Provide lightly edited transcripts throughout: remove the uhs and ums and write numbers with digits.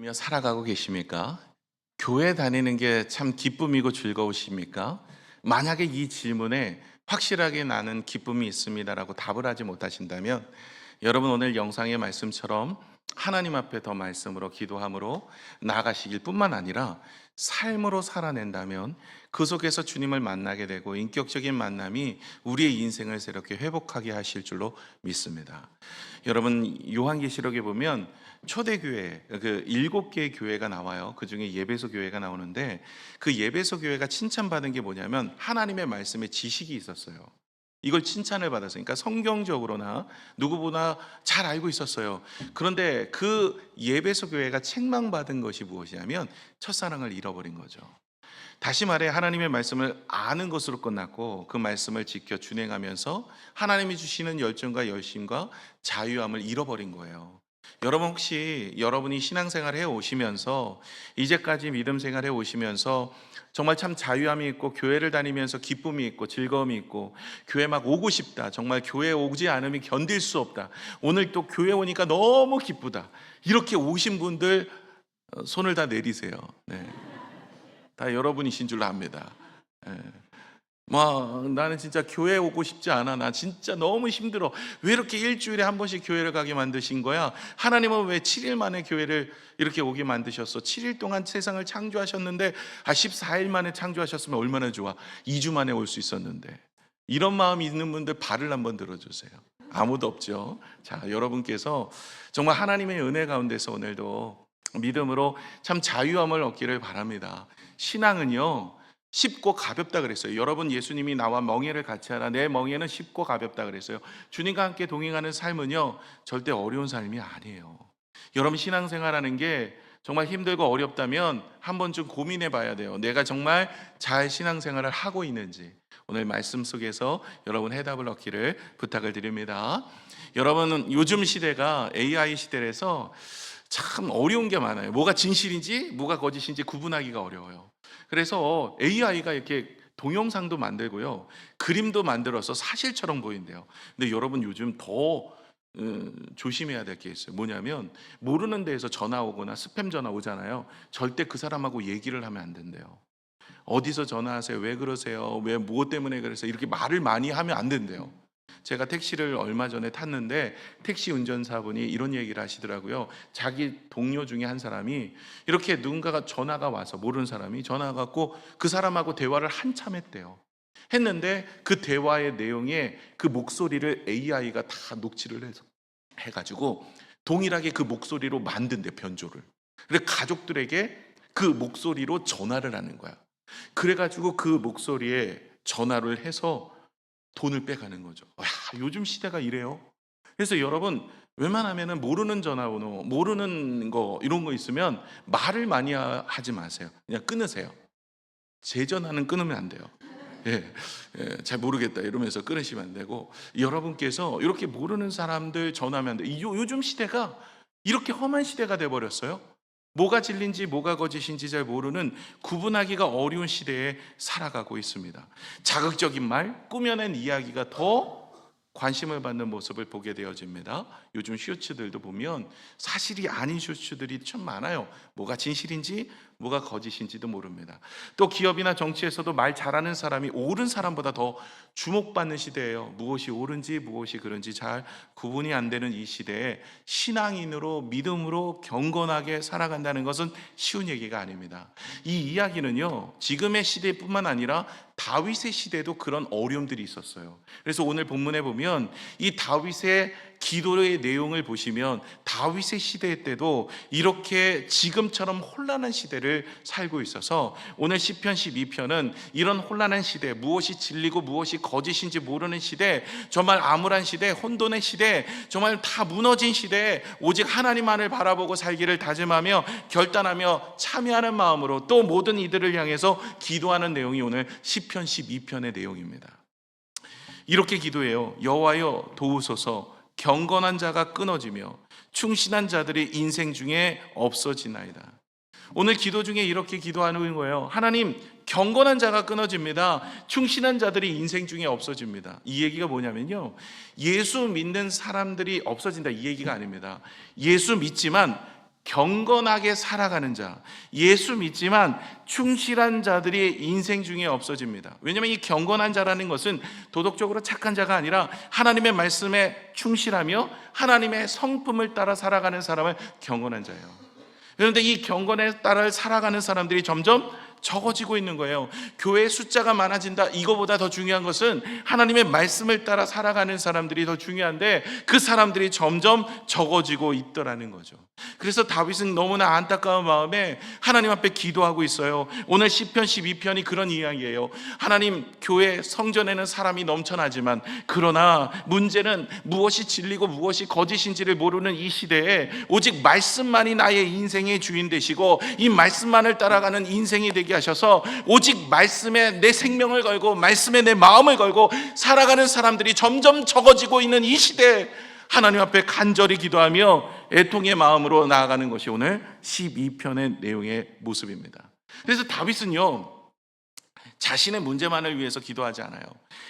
며 살아가고 계십니까? 교회 다니는 게 참 기쁨이고 즐거우십니까? 만약에 이 질문에 확실하게 나는 기쁨이 있습니다라고 답을 하지 못하신다면 여러분 오늘 영상의 말씀처럼 하나님 앞에 더 말씀으로 기도함으로 나아가시길 뿐만 아니라 삶으로 살아낸다면 그 속에서 주님을 만나게 되고 인격적인 만남이 우리의 인생을 새롭게 회복하게 하실 줄로 믿습니다. 여러분 요한계시록에 보면 초대교회 그 7개의 교회가 나와요. 그 중에 예배소 교회가 나오는데 그 예배소 교회가 칭찬받은 게 뭐냐면 하나님의 말씀에 지식이 있었어요. 이걸 칭찬을 받았어요. 그러니까 성경적으로나 누구보다 잘 알고 있었어요. 그런데 그 예배소 교회가 책망받은 것이 무엇이냐면 첫사랑을 잃어버린 거죠. 다시 말해 하나님의 말씀을 아는 것으로 끝났고 그 말씀을 지켜 준행하면서 하나님이 주시는 열정과 열심과 자유함을 잃어버린 거예요. 여러분 혹시 여러분이 신앙생활 해 오시면서 이제까지 믿음 생활 해 오시면서 정말 참 자유함이 있고 교회를 다니면서 기쁨이 있고 즐거움이 있고 교회 막 오고 싶다. 정말 교회 오지 않으면 견딜 수 없다. 오늘 또 교회 오니까 너무 기쁘다. 이렇게 오신 분들 손을 다 내리세요. 네. 다 여러분이신 줄로 압니다. 예. 나는 진짜 교회 오고 싶지 않아. 나 진짜 너무 힘들어. 왜 이렇게 일주일에 한 번씩 교회를 가게 만드신 거야? 하나님은 왜 7일 만에 교회를 이렇게 오게 만드셨어? 7일 동안 세상을 창조하셨는데 14일 만에 창조하셨으면 얼마나 좋아. 2주 만에 올 수 있었는데. 이런 마음이 있는 분들 발을 한번 들어주세요. 아무도 없죠. 자, 여러분께서 정말 하나님의 은혜 가운데서 오늘도 믿음으로 참 자유함을 얻기를 바랍니다. 신앙은요 쉽고 가볍다 그랬어요. 여러분 예수님이 나와 멍에를 같이 하라. 내 멍에는 쉽고 가볍다 그랬어요. 주님과 함께 동행하는 삶은요 절대 어려운 삶이 아니에요. 여러분 신앙생활하는 게 정말 힘들고 어렵다면 한 번쯤 고민해 봐야 돼요. 내가 정말 잘 신앙생활을 하고 있는지. 오늘 말씀 속에서 여러분 해답을 얻기를 부탁을 드립니다. 여러분은 요즘 시대가 AI 시대라서 참 어려운 게 많아요. 뭐가 진실인지 뭐가 거짓인지 구분하기가 어려워요. 그래서 AI가 이렇게 동영상도 만들고요, 그림도 만들어서 사실처럼 보인대요. 근데 여러분 요즘 더 조심해야 될 게 있어요. 뭐냐면 모르는 데에서 전화 오거나 스팸 전화 오잖아요. 절대 그 사람하고 얘기를 하면 안 된대요. 어디서 전화하세요? 왜 그러세요? 왜 무엇 때문에 그러세요? 이렇게 말을 많이 하면 안 된대요. 제가 택시를 얼마 전에 탔는데 택시 운전사분이 이런 얘기를 하시더라고요. 자기 동료 중에 한 사람이 이렇게 누군가가 전화가 와서 모르는 사람이 전화가 왔고 그 사람하고 대화를 한참 했대요. 했는데 그 대화의 내용에 그 목소리를 AI가 다 녹취를 해서 해가지고 동일하게 그 목소리로 만든대, 변조를. 그래서 가족들에게 그 목소리로 전화를 하는 거야. 그래가지고 그 목소리에 전화를 해서 돈을 빼가는 거죠. 와, 요즘 시대가 이래요. 그래서 여러분 웬만하면은 모르는 전화번호, 모르는 거 이런 거 있으면 말을 많이 하지 마세요. 그냥 끊으세요. 제 전화는 끊으면 안 돼요. 예, 잘 모르겠다 이러면서 끊으시면 안 되고, 여러분께서 이렇게 모르는 사람들 전화하면 안 돼요. 요즘 시대가 이렇게 험한 시대가 돼 버렸어요. 뭐가 진리인지 뭐가 거짓인지 잘 모르는, 구분하기가 어려운 시대에 살아가고 있습니다. 자극적인 말, 꾸며낸 이야기가 더 관심을 받는 모습을 보게 되어집니다. 요즘 쇼츠들도 보면 사실이 아닌 쇼츠들이 참 많아요. 뭐가 진실인지 뭐가 거짓인지도 모릅니다. 또 기업이나 정치에서도 말 잘하는 사람이 옳은 사람보다 더 주목받는 시대예요. 무엇이 옳은지 무엇이 그른지 잘 구분이 안 되는 이 시대에 신앙인으로 믿음으로 경건하게 살아간다는 것은 쉬운 얘기가 아닙니다. 이 이야기는요 지금의 시대뿐만 아니라 다윗의 시대에도 그런 어려움들이 있었어요. 그래서 오늘 본문에 보면 이 다윗의 기도의 내용을 보시면 다윗의 시대 때도 이렇게 지금처럼 혼란한 시대를 살고 있어서 오늘 시편 12편은 이런 혼란한 시대, 무엇이 진리고 무엇이 거짓인지 모르는 시대, 정말 암울한 시대, 혼돈의 시대, 정말 다 무너진 시대에 오직 하나님만을 바라보고 살기를 다짐하며 결단하며 참여하는 마음으로 또 모든 이들을 향해서 기도하는 내용이 오늘 시편 12편의 내용입니다. 이렇게 기도해요. 여호와여 도우소서, 경건한 자가 끊어지며 충신한 자들이 인생 중에 없어지나이다. 오늘 기도 중에 이렇게 기도하는 거예요. 하나님, 경건한 자가 끊어집니다. 충신한 자들이 인생 중에 없어집니다. 이 얘기가 뭐냐면요, 예수 믿는 사람들이 없어진다 이 얘기가 아닙니다. 예수 믿지만 경건하게 살아가는 자, 예수 믿지만 충실한 자들이 인생 중에 없어집니다. 왜냐하면 이 경건한 자라는 것은 도덕적으로 착한 자가 아니라 하나님의 말씀에 충실하며 하나님의 성품을 따라 살아가는 사람을 경건한 자예요. 그런데 이 경건에 따라 살아가는 사람들이 점점 적어지고 있는 거예요. 교회의 숫자가 많아진다, 이거보다 더 중요한 것은 하나님의 말씀을 따라 살아가는 사람들이 더 중요한데 그 사람들이 점점 적어지고 있더라는 거죠. 그래서 다윗은 너무나 안타까운 마음에 하나님 앞에 기도하고 있어요. 오늘 시편 12편이 그런 이야기예요. 하나님, 교회 성전에는 사람이 넘쳐나지만 그러나 문제는 무엇이 진리고 무엇이 거짓인지를 모르는 이 시대에 오직 말씀만이 나의 인생의 주인 되시고 이 말씀만을 따라가는 인생이 되게 하셔서 오직 말씀에 내 생명을 걸고 말씀에 내 마음을 걸고 살아가는 사람들이 점점 적어지고 있는 이 시대에 하나님 앞에 간절히 기도하며 애통의 마음으로 나아가는 것이 오늘 12편의 내용의 모습입니다. 그래서 다윗은요, 자신의 문제만을 위해서 기도하지 않아요.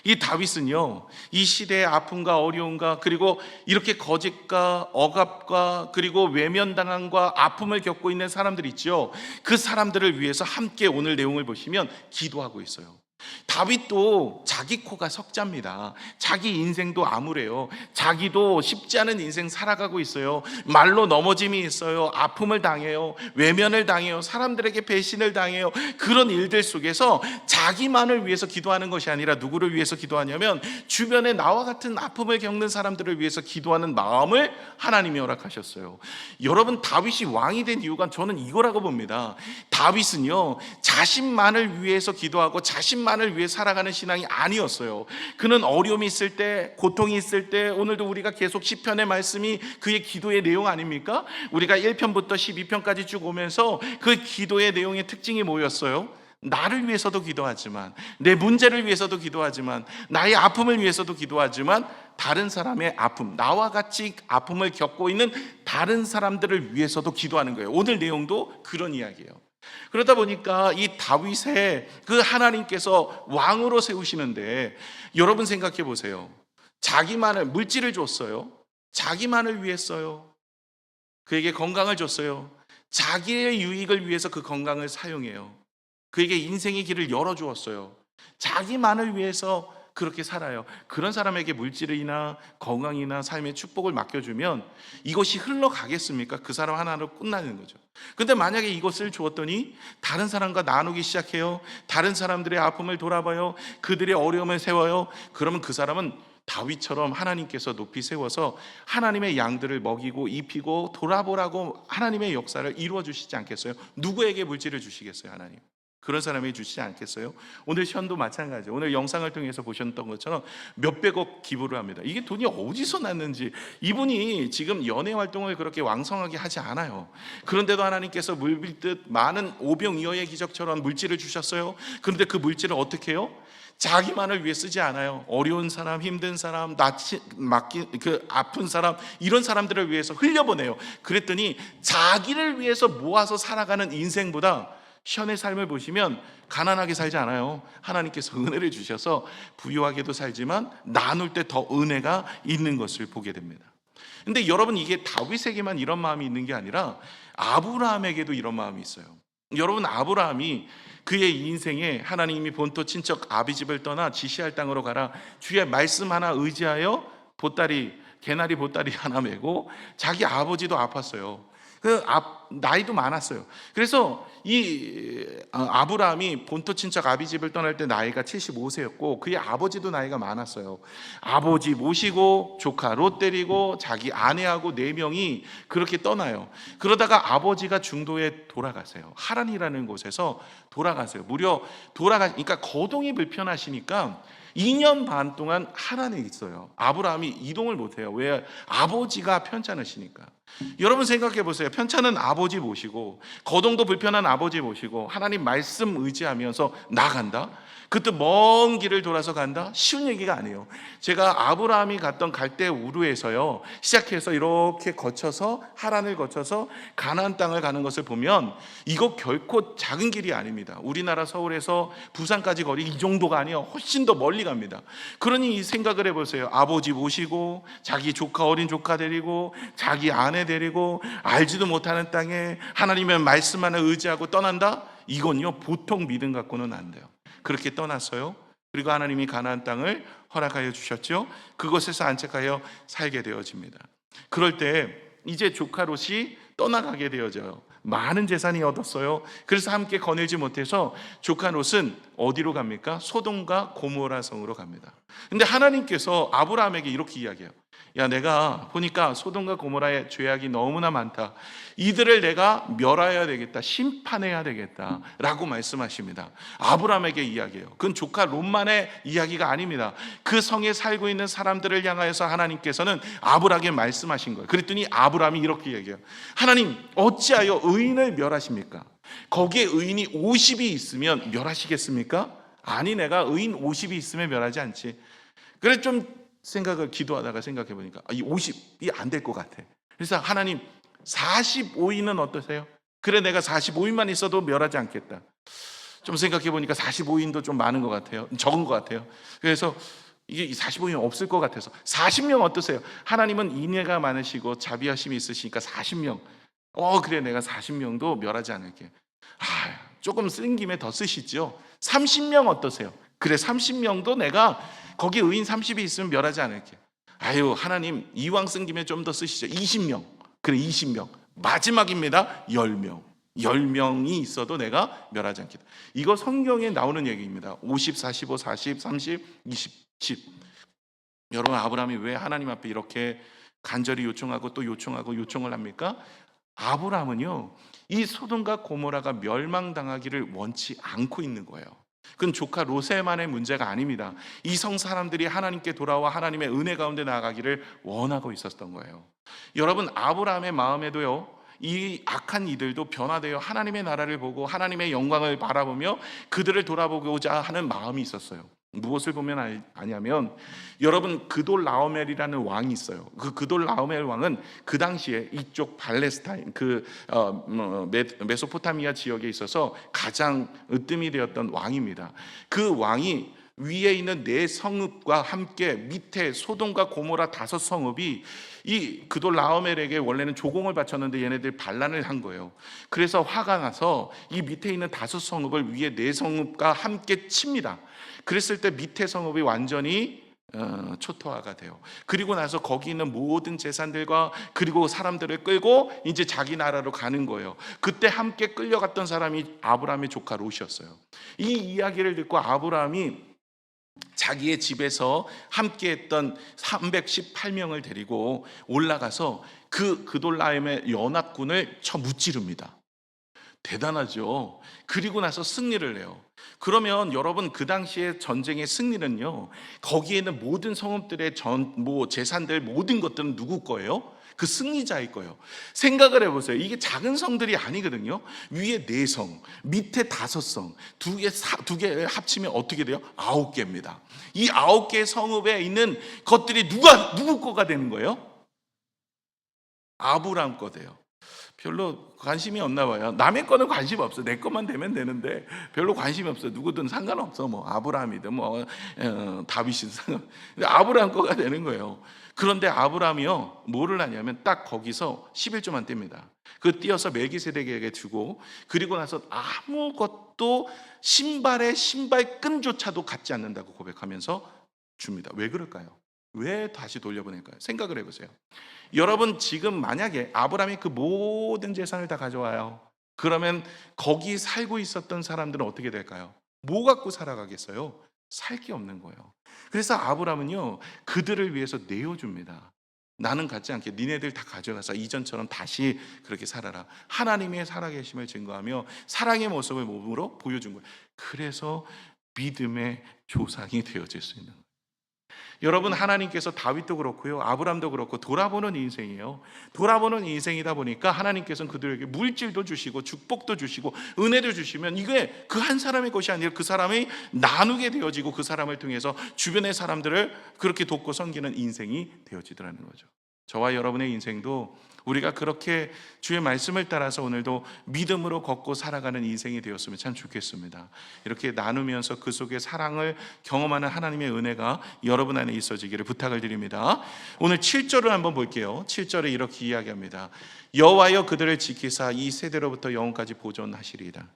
이 다윗은요, 이 시대의 아픔과 어려움과 그리고 이렇게 거짓과 억압과 그리고 외면당함과 아픔을 겪고 있는 사람들 있죠. 그 사람들을 위해서 함께 오늘 내용을 보시면 기도하고 있어요. 다윗도 자기 코가 석자입니다. 자기 인생도 암울해요. 자기도 쉽지 않은 인생 살아가고 있어요. 말로 넘어짐이 있어요. 아픔을 당해요. 외면을 당해요. 사람들에게 배신을 당해요. 그런 일들 속에서 자기만을 위해서 기도하는 것이 아니라 누구를 위해서 기도하냐면 주변에 나와 같은 아픔을 겪는 사람들을 위해서 기도하는 마음을 하나님이 허락하셨어요. 여러분, 다윗이 왕이 된 이유가 저는 이거라고 봅니다. 다윗은요, 자신만을 위해서 기도하고 자신만을 위해 살아가는 신앙이 아니었어요. 그는 어려움이 있을 때, 고통이 있을 때, 오늘도 우리가 계속 시편의 말씀이 그의 기도의 내용 아닙니까? 우리가 1편부터 12편까지 쭉 오면서 그 기도의 내용의 특징이 뭐였어요? 나를 위해서도 기도하지만, 내 문제를 위해서도 기도하지만, 나의 아픔을 위해서도 기도하지만, 다른 사람의 아픔, 나와 같이 아픔을 겪고 있는 다른 사람들을 위해서도 기도하는 거예요. 오늘 내용도 그런 이야기예요. 그러다 보니까 이 다윗의 그 하나님께서 왕으로 세우시는데 여러분 생각해 보세요. 자기만을, 물질을 줬어요. 자기만을 위했어요. 그에게 건강을 줬어요. 자기의 유익을 위해서 그 건강을 사용해요. 그에게 인생의 길을 열어주었어요. 자기만을 위해서 그렇게 살아요. 그런 사람에게 물질이나 건강이나 삶의 축복을 맡겨주면 이것이 흘러가겠습니까? 그 사람 하나로 끝나는 거죠. 근데 만약에 이것을 주었더니 다른 사람과 나누기 시작해요. 다른 사람들의 아픔을 돌아봐요. 그들의 어려움을 세워요. 그러면 그 사람은 다윗처럼 하나님께서 높이 세워서 하나님의 양들을 먹이고 입히고 돌아보라고 하나님의 역사를 이루어 주시지 않겠어요? 누구에게 물질을 주시겠어요? 하나님. 그런 사람이 주시지 않겠어요? 오늘 시험도 마찬가지예요. 오늘 영상을 통해서 보셨던 것처럼 몇백억 기부를 합니다. 이게 돈이 어디서 났는지. 이분이 지금 연애 활동을 그렇게 왕성하게 하지 않아요. 그런데도 하나님께서 물밀듯 많은 오병이어의 기적처럼 물질을 주셨어요. 그런데 그 물질을 어떻게 해요? 자기만을 위해 쓰지 않아요. 어려운 사람, 힘든 사람, 아픈 사람, 이런 사람들을 위해서 흘려보내요. 그랬더니 자기를 위해서 모아서 살아가는 인생보다 현의 삶을 보시면 가난하게 살지 않아요. 하나님께서 은혜를 주셔서 부유하게도 살지만 나눌 때 더 은혜가 있는 것을 보게 됩니다. 근데 여러분, 이게 다윗에게만 이런 마음이 있는 게 아니라 아브라함에게도 이런 마음이 있어요. 여러분, 아브라함이 그의 인생에 하나님이 본토 친척 아비집을 떠나 지시할 땅으로 가라, 주의 말씀 하나 의지하여 개나리 보따리 하나 메고, 자기 아버지도 아팠어요. 나이도 많았어요. 그래서 이 아브라함이 본토 친척 아비집을 떠날 때 나이가 75세였고 그의 아버지도 나이가 많았어요. 아버지 모시고 조카 롯 데리고 자기 아내하고 4명이 그렇게 떠나요. 그러다가 아버지가 중도에 돌아가세요. 하란이라는 곳에서 돌아가세요. 그러니까 거동이 불편하시니까 2년 반 동안 하란에 있어요. 아브라함이 이동을 못해요. 왜? 아버지가 편찮으시니까. 여러분 생각해 보세요. 편찮은 아버지 아버지 모시고 거동도 불편한 아버지 모시고 하나님 말씀 의지하면서 나간다? 그때 먼 길을 돌아서 간다? 쉬운 얘기가 아니에요. 제가 아브라함이 갔던 갈대 우르에서요 시작해서 이렇게 거쳐서 하란을 거쳐서 가나안 땅을 가는 것을 보면 이거 결코 작은 길이 아닙니다. 우리나라 서울에서 부산까지 거리 이 정도가 아니에요. 훨씬 더 멀리 갑니다. 그러니 이 생각을 해보세요. 아버지 모시고 자기 조카 어린 조카 데리고 자기 아내 데리고 알지도 못하는 땅에 하나님의 말씀만을 의지하고 떠난다? 이건요 보통 믿음 갖고는 안 돼요. 그렇게 떠났어요. 그리고 하나님이 가나안 땅을 허락하여 주셨죠. 그곳에서 안착하여 살게 되어집니다. 그럴 때 이제 조카 롯이 떠나가게 되어져요. 많은 재산이 얻었어요. 그래서 함께 거닐지 못해서 조카 롯은 어디로 갑니까? 소돔과 고모라 성으로 갑니다. 근데 하나님께서 아브라함에게 이렇게 이야기해요. 야, 내가 보니까 소돔과 고모라의 죄악이 너무나 많다. 이들을 내가 멸하여야 되겠다. 심판해야 되겠다. 라고 말씀하십니다. 아브라함에게 이야기해요. 그건 조카 롯만의 이야기가 아닙니다. 그 성에 살고 있는 사람들을 향하여서 하나님께서는 아브라함에게 말씀하신 거예요. 그랬더니 아브라함이 이렇게 얘기해요. 하나님, 어찌하여 의인을 멸하십니까? 거기에 의인이 50이 있으면 멸하시겠습니까? 아니, 내가 의인 50이 있으면 멸하지 않지. 그래 좀 기도하다가 생각해 보니까 이 50이 안 될 것 같아. 그래서 하나님 45인은 어떠세요? 그래 내가 45인만 있어도 멸하지 않겠다. 좀 생각해 보니까 45인도 좀 많은 것 같아요. 적은 것 같아요. 그래서 이게 45인 없을 것 같아서 40명 어떠세요? 하나님은 인애가 많으시고 자비하심이 있으시니까 40명. 그래 내가 40명도 멸하지 않을게. 조금 쓴 김에 더 쓰시죠. 30명 어떠세요? 그래 30명도 내가 거기 의인 30이 있으면 멸하지 않을게. 하나님 이왕 쓴 김에 좀 더 쓰시죠. 20명. 그래 20명. 마지막입니다. 10명. 10명이 있어도 내가 멸하지 않겠다. 이거 성경에 나오는 얘기입니다. 50, 45, 40, 30, 20, 10. 여러분 아브라함이 왜 하나님 앞에 이렇게 간절히 요청하고 또 요청을 합니까? 아브라함은요 이 소돔과 고모라가 멸망당하기를 원치 않고 있는 거예요. 그건 조카 롯의만의 문제가 아닙니다. 이성 사람들이 하나님께 돌아와 하나님의 은혜 가운데 나아가기를 원하고 있었던 거예요. 여러분 아브라함의 마음에도요 이 악한 이들도 변화되어 하나님의 나라를 보고 하나님의 영광을 바라보며 그들을 돌아보고자 하는 마음이 있었어요. 무엇을 보면 아냐면 여러분 그돌 라오멜이라는 왕이 있어요. 그 그돌 라오멜 왕은 그 당시에 이쪽 팔레스타인 메소포타미아 지역에 있어서 가장 으뜸이 되었던 왕입니다. 그 왕이 위에 있는 네 성읍과 함께 밑에 소돔과 고모라 5성읍이 이 그돌 라오멜에게 원래는 조공을 바쳤는데 얘네들 반란을 한 거예요. 그래서 화가 나서 이 밑에 있는 5성읍을 위에 네 성읍과 함께 칩니다. 그랬을 때 밑에 성읍이 완전히 초토화가 돼요. 그리고 나서 거기 있는 모든 재산들과 그리고 사람들을 끌고 이제 자기 나라로 가는 거예요. 그때 함께 끌려갔던 사람이 아브라함의 조카 롯이었어요. 이 이야기를 듣고 아브라함이 자기의 집에서 함께했던 318명을 데리고 올라가서 그 그돌라임의 연합군을 쳐 무찌릅니다. 대단하죠. 그리고 나서 승리를 해요. 그러면 여러분 그 당시에 전쟁의 승리는요 거기에 있는 모든 성읍들의 재산들 모든 것들은 누구 거예요? 그 승리자의 거예요. 생각을 해보세요. 이게 작은 성들이 아니거든요. 위에 4성, 밑에 5성, 두 개 합치면 어떻게 돼요? 9개입니다. 이 9개 성읍에 있는 것들이 누구 거가 되는 거예요? 아브라함 거 돼요. 별로 관심이 없나 봐요. 남의 거는 관심 없어. 내 것만 되면 되는데 별로 관심이 없어. 누구든 상관없어. 뭐 아브라함이든 다윗이든 상관. 근데 아브라함 거가 되는 거예요. 그런데 아브라함이요 뭐를 하냐면 딱 거기서 11조만 뗍니다. 그 띄어서 멜기세덱에게 주고 그리고 나서 아무것도 신발 끈조차도 갖지 않는다고 고백하면서 줍니다. 왜 그럴까요? 왜 다시 돌려보낼까요? 생각을 해보세요. 여러분 지금 만약에 아브라함이 그 모든 재산을 다 가져와요. 그러면 거기 살고 있었던 사람들은 어떻게 될까요? 뭐 갖고 살아가겠어요? 살 게 없는 거예요. 그래서 아브라함은요 그들을 위해서 내어줍니다. 나는 갖지 않게 니네들 다 가져가서 이전처럼 다시 그렇게 살아라. 하나님의 살아계심을 증거하며 사랑의 모습을 몸으로 보여준 거예요. 그래서 믿음의 조상이 되어질 수 있는 거예요. 여러분, 하나님께서 다윗도 그렇고요, 아브람도 그렇고 돌아보는 인생이에요. 돌아보는 인생이다 보니까 하나님께서는 그들에게 물질도 주시고 축복도 주시고 은혜도 주시면 이게 그 한 사람의 것이 아니라 그 사람이 나누게 되어지고 그 사람을 통해서 주변의 사람들을 그렇게 돕고 섬기는 인생이 되어지더라는 거죠. 저와 여러분의 인생도 우리가 그렇게 주의 말씀을 따라서 오늘도 믿음으로 걷고 살아가는 인생이 되었으면 참 좋겠습니다. 이렇게 나누면서 그 속에 사랑을 경험하는 하나님의 은혜가 여러분 안에 있어지기를 부탁을 드립니다. 오늘 7절을 한번 볼게요. 7절에 이렇게 이야기합니다. 여호와여 그들을 지키사 이 세대로부터 영원까지 보존하시리이다.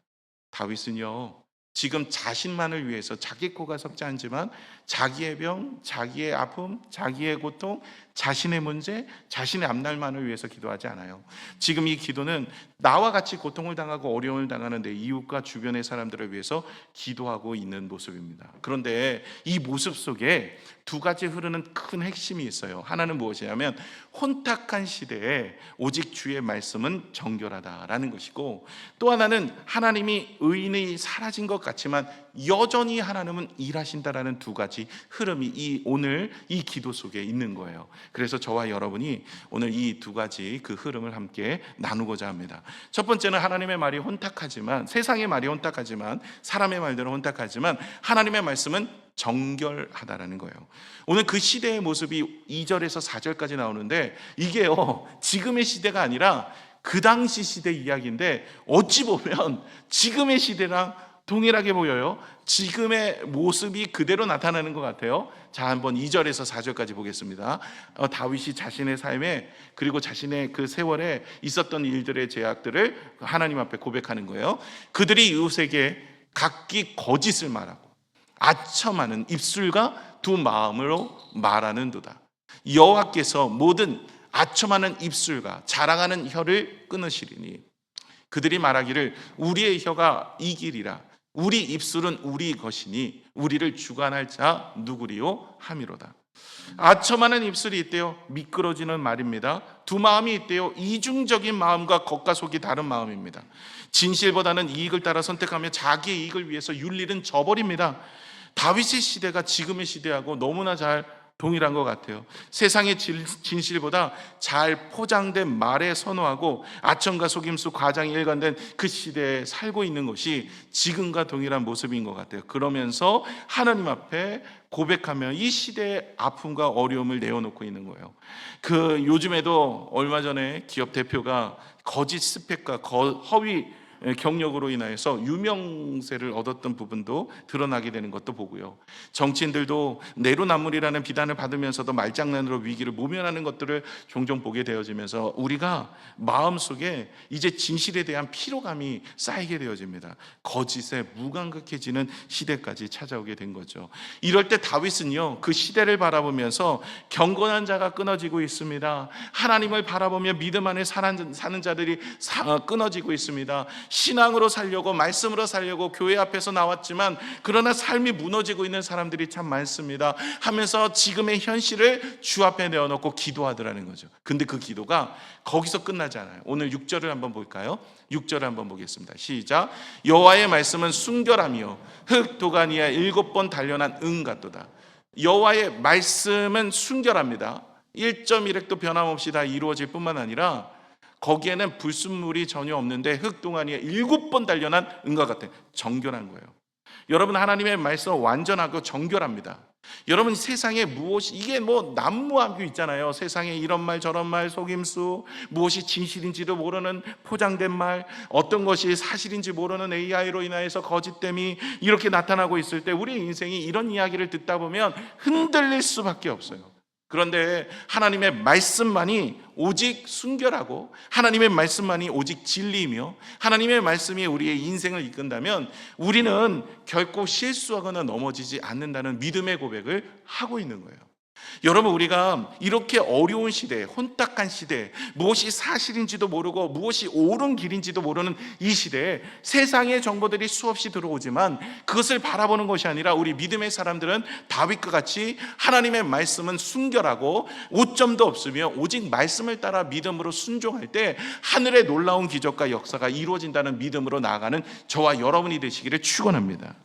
다윗은요, 지금 자신만을 위해서 자기 코가 석지 않지만 자기의 병, 자기의 아픔, 자기의 고통, 자신의 문제, 자신의 앞날만을 위해서 기도하지 않아요. 지금 이 기도는 나와 같이 고통을 당하고 어려움을 당하는 내 이웃과 주변의 사람들을 위해서 기도하고 있는 모습입니다. 그런데 이 모습 속에 두 가지 흐르는 큰 핵심이 있어요. 하나는 무엇이냐면 혼탁한 시대에 오직 주의 말씀은 정결하다라는 것이고, 또 하나는 하나님이 의인이 사라진 것 같지만 여전히 하나님은 일하신다라는 두 가지 흐름이 오늘 이 기도 속에 있는 거예요. 그래서 저와 여러분이 오늘 이 두 가지 그 흐름을 함께 나누고자 합니다. 첫 번째는 하나님의 말이 혼탁하지만, 세상의 말이 혼탁하지만, 사람의 말들은 혼탁하지만 하나님의 말씀은 정결하다라는 거예요. 오늘 그 시대의 모습이 2절에서 4절까지 나오는데 이게요, 지금의 시대가 아니라 그 당시 시대 이야기인데 어찌 보면 지금의 시대랑 동일하게 보여요. 지금의 모습이 그대로 나타나는 것 같아요. 자, 한번 2절에서 4절까지 보겠습니다. 다윗이 자신의 삶에 그리고 자신의 그 세월에 있었던 일들의 죄악들을 하나님 앞에 고백하는 거예요. 그들이 이웃에게 각기 거짓을 말하고 아첨하는 입술과 두 마음으로 말하는도다. 여호와께서 모든 아첨하는 입술과 자랑하는 혀를 끊으시리니 그들이 말하기를 우리의 혀가 이기리라. 우리 입술은 우리 것이니 우리를 주관할 자 누구리요 함이로다. 아첨하는 입술이 있대요. 미끄러지는 말입니다. 두 마음이 있대요. 이중적인 마음과 겉과 속이 다른 마음입니다. 진실보다는 이익을 따라 선택하며 자기의 이익을 위해서 윤리는 저버립니다. 다윗의 시대가 지금의 시대하고 너무나 잘 동일한 것 같아요. 세상의 진실보다 잘 포장된 말에 선호하고 아첨과 속임수 과장이 일관된 그 시대에 살고 있는 것이 지금과 동일한 모습인 것 같아요. 그러면서 하나님 앞에 고백하며 이 시대의 아픔과 어려움을 내어놓고 있는 거예요. 그 요즘에도 얼마 전에 기업 대표가 거짓 스펙과 허위 경력으로 인하여서 유명세를 얻었던 부분도 드러나게 되는 것도 보고요. 정치인들도 내로남불이라는 비난을 받으면서도 말장난으로 위기를 모면하는 것들을 종종 보게 되어지면서 우리가 마음속에 이제 진실에 대한 피로감이 쌓이게 되어집니다. 거짓에 무감각해지는 시대까지 찾아오게 된 거죠. 이럴 때 다윗은요, 그 시대를 바라보면서 경건한 자가 끊어지고 있습니다. 하나님을 바라보며 믿음 안에 사는 자들이 끊어지고 있습니다. 신앙으로 살려고, 말씀으로 살려고 교회 앞에서 나왔지만 그러나 삶이 무너지고 있는 사람들이 참 많습니다 하면서 지금의 현실을 주 앞에 내어놓고 기도하더라는 거죠. 근데 그 기도가 거기서 끝나지 않아요. 오늘 6절을 한번 볼까요? 6절을 한번 보겠습니다. 시작. 여호와의 말씀은 순결하며 흙 도가니에 7번 단련한 은 같도다. 여호와의 말씀은 순결합니다. 1.1획도 변함없이 다 이루어질 뿐만 아니라 거기에는 불순물이 전혀 없는데 흙동안이에 7번 단련한 은과 같은 정결한 거예요. 여러분, 하나님의 말씀은 완전하고 정결합니다. 여러분, 세상에 무엇이, 이게 뭐 난무하고 있잖아요. 세상에 이런 말 저런 말, 속임수, 무엇이 진실인지도 모르는 포장된 말, 어떤 것이 사실인지 모르는 AI로 인하여서 거짓됨이 이렇게 나타나고 있을 때 우리 인생이 이런 이야기를 듣다 보면 흔들릴 수밖에 없어요. 그런데 하나님의 말씀만이 오직 순결하고 하나님의 말씀만이 오직 진리이며 하나님의 말씀이 우리의 인생을 이끈다면 우리는 결코 실수하거나 넘어지지 않는다는 믿음의 고백을 하고 있는 거예요. 여러분, 우리가 이렇게 어려운 시대, 혼탁한 시대, 무엇이 사실인지도 모르고 무엇이 옳은 길인지도 모르는 이 시대에 세상의 정보들이 수없이 들어오지만 그것을 바라보는 것이 아니라 우리 믿음의 사람들은 다윗과 같이 하나님의 말씀은 순결하고 오점도 없으며 오직 말씀을 따라 믿음으로 순종할 때 하늘의 놀라운 기적과 역사가 이루어진다는 믿음으로 나아가는 저와 여러분이 되시기를 축원합니다.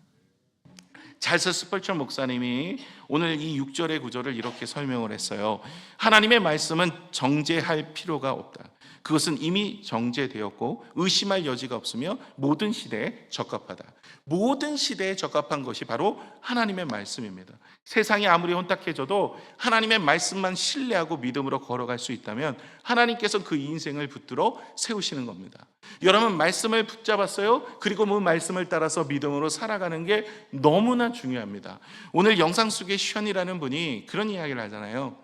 찰스 스펄전 목사님이 오늘 이 6절의 구절을 이렇게 설명을 했어요. 하나님의 말씀은 정죄할 필요가 없다. 그것은 이미 정죄되었고 의심할 여지가 없으며 모든 시대에 적합하다. 모든 시대에 적합한 것이 바로 하나님의 말씀입니다. 세상이 아무리 혼탁해져도 하나님의 말씀만 신뢰하고 믿음으로 걸어갈 수 있다면 하나님께서 그 인생을 붙들어 세우시는 겁니다. 여러분, 말씀을 붙잡았어요? 그리고 그 말씀을 따라서 믿음으로 살아가는 게 너무나 중요합니다. 오늘 영상 속에 션이라는 분이 그런 이야기를 하잖아요.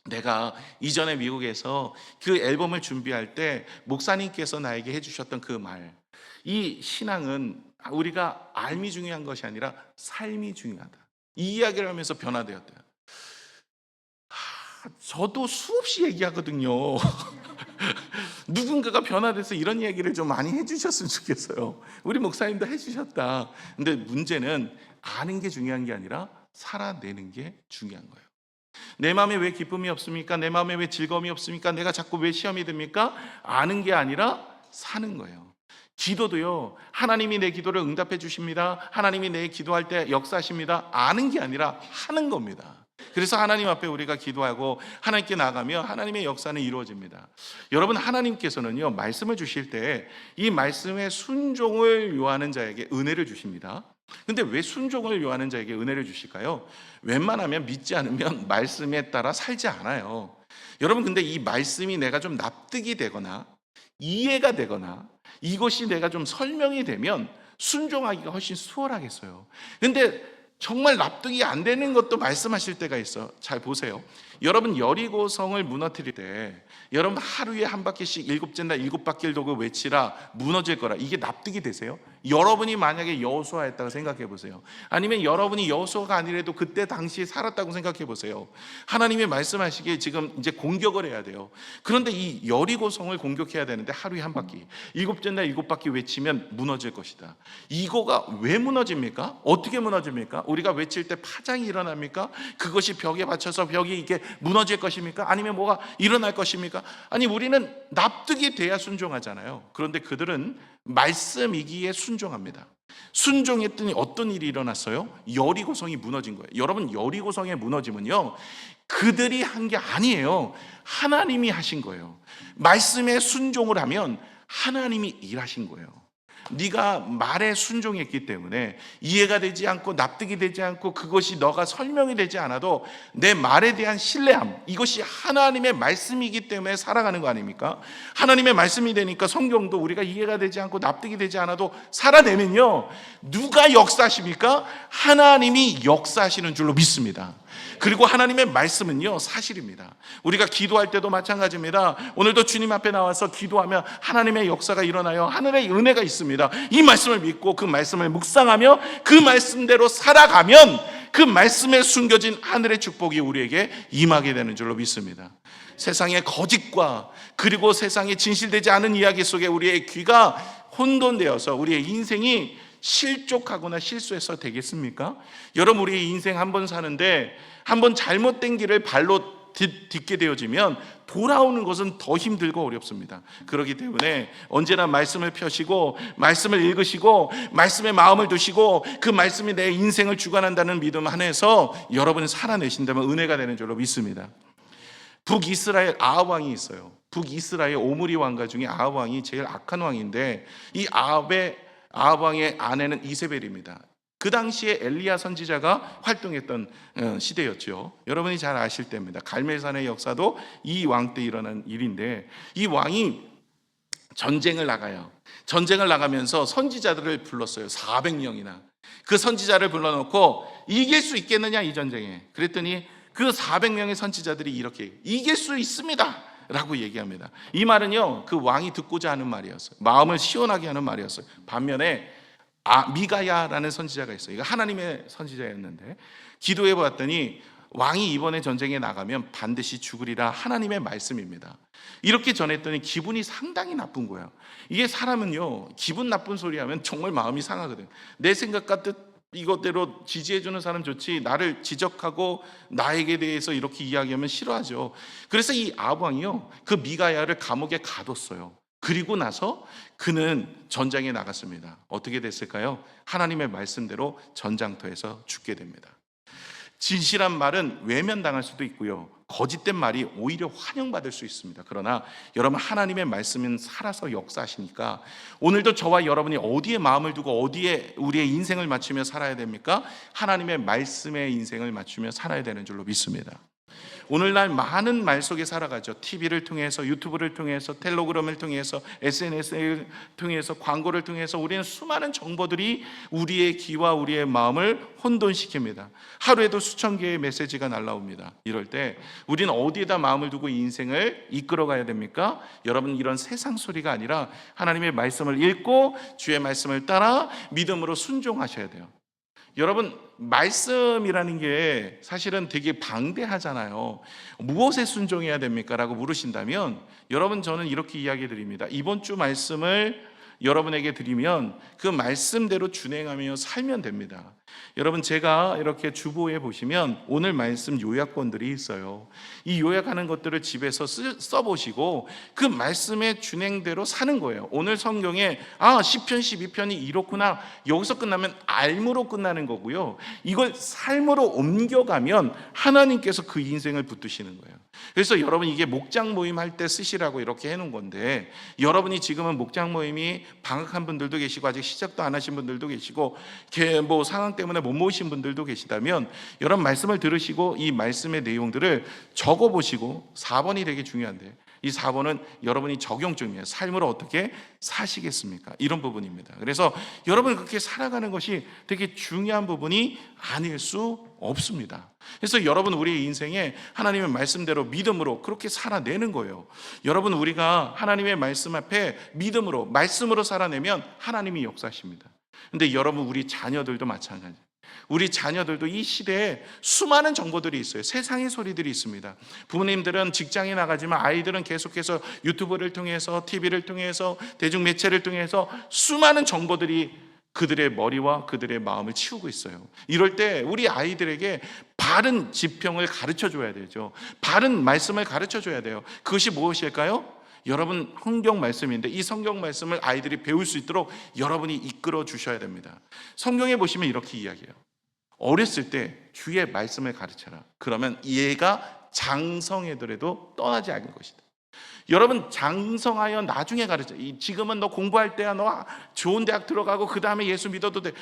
내가 이전에 미국에서 그 앨범을 준비할 때 목사님께서 나에게 해주셨던 그 말, 이 신앙은 우리가 알미 중요한 것이 아니라 삶이 중요하다, 이 이야기를 하면서 변화되었대요. 저도 수없이 얘기하거든요. 누군가가 변화돼서 이런 얘기를 좀 많이 해주셨으면 좋겠어요. 우리 목사님도 해주셨다. 근데 문제는 아는 게 중요한 게 아니라 살아내는 게 중요한 거예요. 내 마음에 왜 기쁨이 없습니까? 내 마음에 왜 즐거움이 없습니까? 내가 자꾸 왜 시험이 듭니까? 아는 게 아니라 사는 거예요. 기도도요, 하나님이 내 기도를 응답해 주십니다. 하나님이 내 기도할 때 역사하십니다. 아는 게 아니라 하는 겁니다. 그래서 하나님 앞에 우리가 기도하고 하나님께 나가면 하나님의 역사는 이루어집니다. 여러분, 하나님께서는요, 말씀을 주실 때 이 말씀의 순종을 요하는 자에게 은혜를 주십니다. 근데 왜 순종을 요하는 자에게 은혜를 주실까요? 웬만하면 믿지 않으면 말씀에 따라 살지 않아요. 여러분, 근데 이 말씀이 내가 좀 납득이 되거나 이해가 되거나 이것이 내가 좀 설명이 되면 순종하기가 훨씬 수월하겠어요. 근데 정말 납득이 안 되는 것도 말씀하실 때가 있어. 잘 보세요. 여러분, 여리고성을 무너뜨릴 때 여러분 하루에 한 바퀴씩 7째나 7바퀴를 돌고 외치라 무너질 거라, 이게 납득이 되세요? 여러분이 만약에 여호수아였다고 생각해 보세요. 아니면 여러분이 여호수아가 아니라도 그때 당시에 살았다고 생각해 보세요. 하나님이 말씀하시기에 지금 이제 공격을 해야 돼요. 그런데 이 여리고성을 공격해야 되는데 하루에 한 바퀴 7째나 7바퀴 외치면 무너질 것이다. 이거가 왜 무너집니까? 어떻게 무너집니까? 우리가 외칠 때 파장이 일어납니까? 그것이 벽에 받쳐서 벽이 이게 무너질 것입니까? 아니면 뭐가 일어날 것입니까? 아니, 우리는 납득이 돼야 순종하잖아요. 그런데 그들은 말씀이기에 순종합니다. 순종했더니 어떤 일이 일어났어요? 여리고성이 무너진 거예요. 여러분, 여리고성의 무너짐은요, 그들이 한 게 아니에요. 하나님이 하신 거예요. 말씀에 순종을 하면 하나님이 일하신 거예요. 네가 말에 순종했기 때문에 이해가 되지 않고 납득이 되지 않고 그것이 너가 설명이 되지 않아도 내 말에 대한 신뢰함, 이것이 하나님의 말씀이기 때문에 살아가는 거 아닙니까? 하나님의 말씀이 되니까 성경도 우리가 이해가 되지 않고 납득이 되지 않아도 살아내면요, 누가 역사하십니까? 하나님이 역사하시는 줄로 믿습니다. 그리고 하나님의 말씀은요, 사실입니다. 우리가 기도할 때도 마찬가지입니다. 오늘도 주님 앞에 나와서 기도하면 하나님의 역사가 일어나요. 하늘의 은혜가 있습니다. 이 말씀을 믿고 그 말씀을 묵상하며 그 말씀대로 살아가면 그 말씀에 숨겨진 하늘의 축복이 우리에게 임하게 되는 줄로 믿습니다. 세상의 거짓과 그리고 세상에 진실되지 않은 이야기 속에 우리의 귀가 혼돈되어서 우리의 인생이 실족하거나 실수해서 되겠습니까? 여러분, 우리 인생 한 번 사는데 한 번 잘못된 길을 발로 딛게 되어지면 돌아오는 것은 더 힘들고 어렵습니다. 그렇기 때문에 언제나 말씀을 펴시고 말씀을 읽으시고 말씀에 마음을 두시고 그 말씀이 내 인생을 주관한다는 믿음 안에서 여러분이 살아내신다면 은혜가 되는 줄로 믿습니다. 북이스라엘 아합 왕이 있어요. 북이스라엘 오므리 왕가 중에 아합 왕이 제일 악한 왕인데 이 아합 왕의 아내는 이세벨입니다. 그 당시에 엘리야 선지자가 활동했던 시대였죠. 여러분이 잘 아실 때입니다. 갈멜산의 역사도 이 왕 때 일어난 일인데, 이 왕이 전쟁을 나가요. 전쟁을 나가면서 선지자들을 불렀어요. 400명이나. 그 선지자를 불러놓고 이길 수 있겠느냐 이 전쟁에. 그랬더니 그 400명의 선지자들이 이렇게 이길 수 있습니다 라고 얘기합니다. 이 말은요, 그 왕이 듣고자 하는 말이었어요. 마음을 시원하게 하는 말이었어요. 반면에 미가야라는 선지자가 있어요. 이거 하나님의 선지자였는데 기도해 보았더니 왕이 이번에 전쟁에 나가면 반드시 죽으리라 하나님의 말씀입니다. 이렇게 전했더니 기분이 상당히 나쁜 거예요. 이게 사람은요, 기분 나쁜 소리 하면 정말 마음이 상하거든요. 내 생각 같듯 이것대로 지지해 주는 사람 좋지, 나를 지적하고 나에게 대해서 이렇게 이야기하면 싫어하죠. 그래서 이 아합 왕이요, 그 미가야를 감옥에 가뒀어요. 그리고 나서 그는 전장에 나갔습니다. 어떻게 됐을까요? 하나님의 말씀대로 전장터에서 죽게 됩니다. 진실한 말은 외면당할 수도 있고요, 거짓된 말이 오히려 환영받을 수 있습니다. 그러나 여러분, 하나님의 말씀은 살아서 역사하시니까 오늘도 저와 여러분이 어디에 마음을 두고 어디에 우리의 인생을 맞추며 살아야 됩니까? 하나님의 말씀에 인생을 맞추며 살아야 되는 줄로 믿습니다. 오늘날 많은 말 속에 살아가죠. TV를 통해서, 유튜브를 통해서, 텔레그램을 통해서, SNS를 통해서, 광고를 통해서 우리는 수많은 정보들이 우리의 귀와 우리의 마음을 혼돈시킵니다. 하루에도 수천 개의 메시지가 날라옵니다. 이럴 때 우리는 어디에다 마음을 두고 인생을 이끌어가야 됩니까? 여러분, 이런 세상 소리가 아니라 하나님의 말씀을 읽고 주의 말씀을 따라 믿음으로 순종하셔야 돼요. 여러분, 말씀이라는 게 사실은 되게 방대하잖아요. 무엇에 순종해야 됩니까? 라고 물으신다면, 여러분, 저는 이렇게 이야기 드립니다. 이번 주 말씀을 여러분에게 드리면 그 말씀대로 준행하며 살면 됩니다. 여러분, 제가 이렇게 주보에 보시면 오늘 말씀 요약본들이 있어요. 이 요약하는 것들을 집에서 써보시고 그 말씀의 준행대로 사는 거예요. 오늘 성경에 시편 12편이 이렇구나, 여기서 끝나면 알므로 끝나는 거고요, 이걸 삶으로 옮겨가면 하나님께서 그 인생을 붙드시는 거예요. 그래서 여러분, 이게 목장 모임 할 때 쓰시라고 이렇게 해놓은 건데, 여러분이 지금은 목장 모임이 방학한 분들도 계시고 아직 시작도 안 하신 분들도 계시고 뭐 상황 때문에 못 모이신 분들도 계시다면, 여러분 말씀을 들으시고 이 말씀의 내용들을 적어보시고, 4번이 되게 중요한데, 이 4번은 여러분이 적용 중이에요. 삶으로 어떻게 사시겠습니까? 이런 부분입니다. 그래서 여러분, 그렇게 살아가는 것이 되게 중요한 부분이 아닐 수 없습니다. 그래서 여러분, 우리의 인생에 하나님의 말씀대로 믿음으로 그렇게 살아내는 거예요. 여러분, 우리가 하나님의 말씀 앞에 믿음으로, 말씀으로 살아내면 하나님이 역사하십니다. 근데 여러분, 우리 자녀들도 마찬가지예요. 우리 자녀들도 이 시대에 수많은 정보들이 있어요. 세상의 소리들이 있습니다. 부모님들은 직장에 나가지만 아이들은 계속해서 유튜브를 통해서, TV를 통해서, 대중매체를 통해서 수많은 정보들이 그들의 머리와 그들의 마음을 치우고 있어요. 이럴 때 우리 아이들에게 바른 지평을 가르쳐 줘야 되죠. 바른 말씀을 가르쳐 줘야 돼요. 그것이 무엇일까요? 여러분, 성경 말씀인데 이 성경 말씀을 아이들이 배울 수 있도록 여러분이 이끌어 주셔야 됩니다. 성경에 보시면 이렇게 이야기해요. 어렸을 때 주의 말씀을 가르쳐라. 그러면 얘가 장성하더라도 떠나지 않을 것이다. 여러분, 장성하여 나중에 가르쳐. 지금은 너 공부할 때야, 너 좋은 대학 들어가고 그 다음에 예수 믿어도 돼.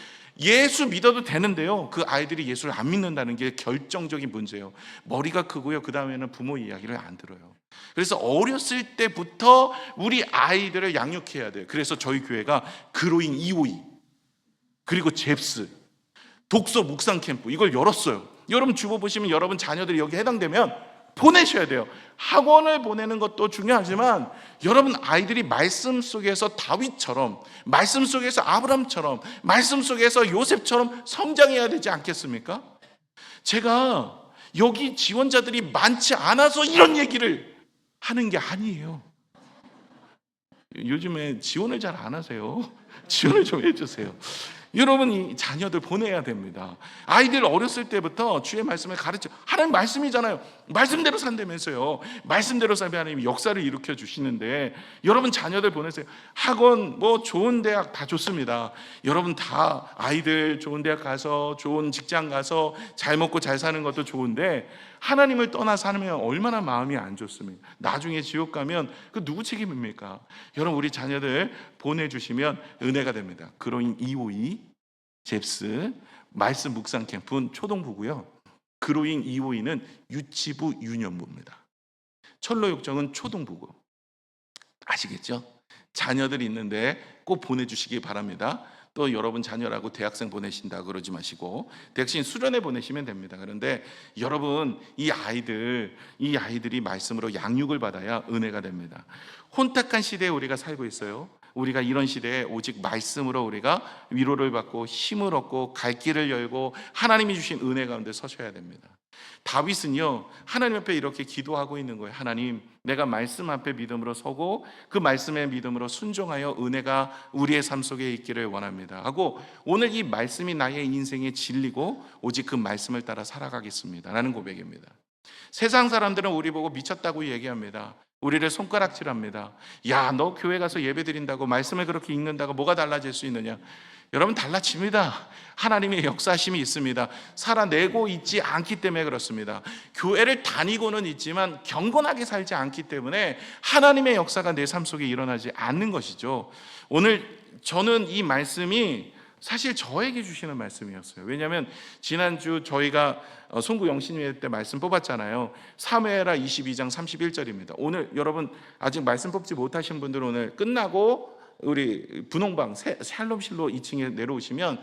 예수 믿어도 되는데요, 그 아이들이 예수를 안 믿는다는 게 결정적인 문제예요. 머리가 크고요, 그 다음에는 부모 이야기를 안 들어요. 그래서 어렸을 때부터 우리 아이들을 양육해야 돼요. 그래서 저희 교회가 그로잉 252 그리고 잽스 독서 묵상 캠프 이걸 열었어요. 여러분, 주보 보시면 여러분 자녀들이 여기 해당되면 보내셔야 돼요. 학원을 보내는 것도 중요하지만 여러분 아이들이 말씀 속에서 다윗처럼, 말씀 속에서 아브람처럼, 말씀 속에서 요셉처럼 성장해야 되지 않겠습니까? 제가 여기 지원자들이 많지 않아서 이런 얘기를 하는 게 아니에요. 요즘에 지원을 잘 안 하세요. 지원을 좀 해주세요. 여러분이 자녀들 보내야 됩니다. 아이들 어렸을 때부터 주의 말씀을 가르쳐. 하나님 말씀이잖아요. 말씀대로 산다면서요. 말씀대로 살면 하나님이 역사를 일으켜 주시는데, 여러분 자녀들 보내세요. 학원 뭐 좋은 대학 다 좋습니다. 여러분 다 아이들 좋은 대학 가서 좋은 직장 가서 잘 먹고 잘 사는 것도 좋은데, 하나님을 떠나 살면 얼마나 마음이 안 좋습니까? 나중에 지옥 가면 그 누구 책임입니까? 여러분, 우리 자녀들 보내주시면 은혜가 됩니다. 그로잉 252 잽스 말씀 묵상 캠프는 초동부고요, 그로잉 252는 유치부 유년부입니다. 철로육정은 초동부고. 아시겠죠? 자녀들이 있는데 꼭 보내주시기 바랍니다. 또 여러분 자녀라고 대학생 보내신다 그러지 마시고 대학생 수련회 보내시면 됩니다. 그런데 여러분, 이 아이들이 말씀으로 양육을 받아야 은혜가 됩니다. 혼탁한 시대에 우리가 살고 있어요. 우리가 이런 시대에 오직 말씀으로 우리가 위로를 받고 힘을 얻고 갈 길을 열고 하나님이 주신 은혜 가운데 서셔야 됩니다. 다윗은요, 하나님 앞에 이렇게 기도하고 있는 거예요. 하나님, 내가 말씀 앞에 믿음으로 서고 그 말씀에 믿음으로 순종하여 은혜가 우리의 삶 속에 있기를 원합니다 하고, 오늘 이 말씀이 나의 인생의 진리고 오직 그 말씀을 따라 살아가겠습니다 라는 고백입니다. 세상 사람들은 우리 보고 미쳤다고 얘기합니다. 우리를 손가락질합니다. 야, 너 교회 가서 예배 드린다고 말씀을 그렇게 읽는다고 뭐가 달라질 수 있느냐? 여러분, 달라집니다. 하나님의 역사심이 있습니다. 살아내고 있지 않기 때문에 그렇습니다. 교회를 다니고는 있지만 경건하게 살지 않기 때문에 하나님의 역사가 내 삶 속에 일어나지 않는 것이죠. 오늘 저는 이 말씀이 사실 저에게 주시는 말씀이었어요. 왜냐하면 지난주 저희가 송구 영신회 때 말씀 뽑았잖아요. 사무엘하 22장 31절입니다. 오늘 여러분 아직 말씀 뽑지 못하신 분들은 오늘 끝나고 우리 분홍방 샬롬실로 2층에 내려오시면